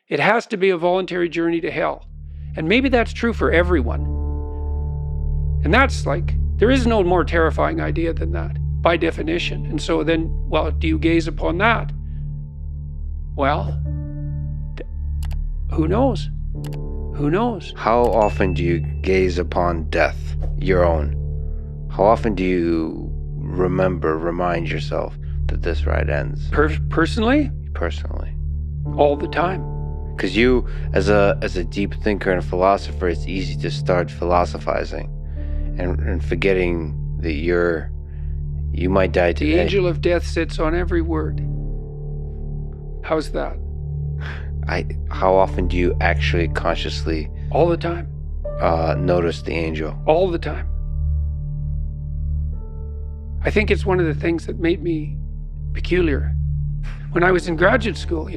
It has to be a voluntary journey to hell. And maybe that's true for everyone. And that's like, there is no more terrifying idea than that, by definition. And so then, well, do you gaze upon that? Well, who knows? Who knows? How often do you gaze upon death, your own? How often do you remind yourself that this ride ends? Personally? Personally. All the time. Because you, as a deep thinker and philosopher, it's easy to start philosophizing and forgetting that you might die today. The angel of death sits on every word. How's that? How often do you actually consciously... All the time. Notice the angel? All the time. I think it's one of the things that made me peculiar. When I was in graduate school,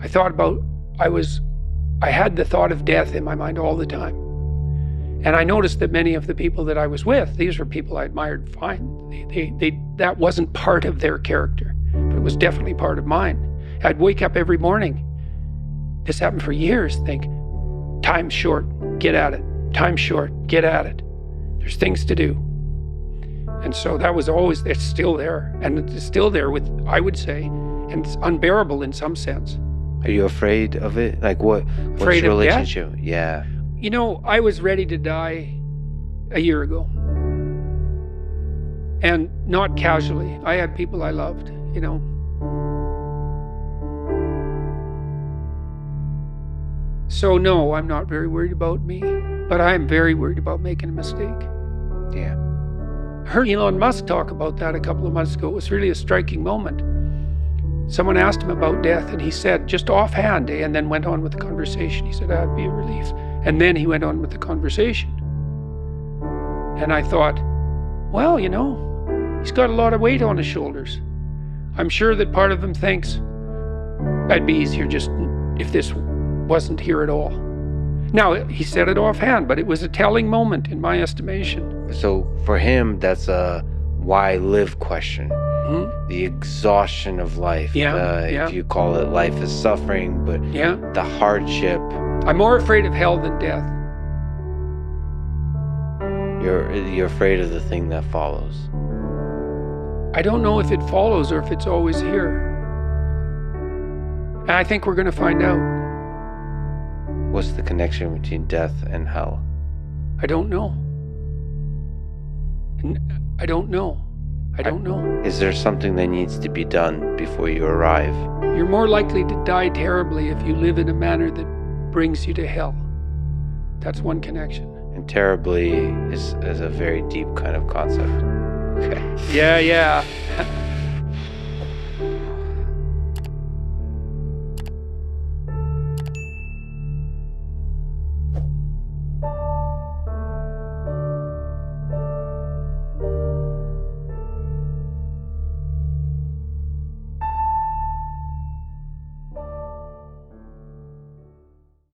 I thought about, I had the thought of death in my mind all the time. And I noticed that many of the people that I was with, these were people I admired fine. That wasn't part of their character, but it was definitely part of mine. I'd wake up every morning. This happened for years. Think, time's short, get at it. Time's short, get at it. There's things to do. And so that was always, it's still there. And it's still there with, I would say, and it's unbearable in some sense. Are you afraid of it? Like what's afraid your of relationship? Death? Yeah. I was ready to die a year ago. And not casually. I had people I loved, So no, I'm not very worried about me, but I'm very worried about making a mistake. Yeah. I heard Elon Musk talk about that a couple of months ago. It was really a striking moment. Someone asked him about death, and he said, just offhand, and then went on with the conversation. He said, that'd be a relief. And then he went on with the conversation. And I thought, well, he's got a lot of weight on his shoulders. I'm sure that part of him thinks, that'd be easier just if this wasn't here at all. Now, he said it offhand, but it was a telling moment in my estimation. So for him, that's a why live question. Mm-hmm. The exhaustion of life. Yeah. If you call it life is suffering, but the hardship. I'm more afraid of hell than death. You're afraid of the thing that follows. I don't know if it follows or if it's always here. And I think we're going to find out. What's the connection between death and hell? I don't know. I don't know. Is there something that needs to be done before you arrive? You're more likely to die terribly if you live in a manner that brings you to hell. That's one connection. And terribly is a very deep kind of concept. Okay. Yeah.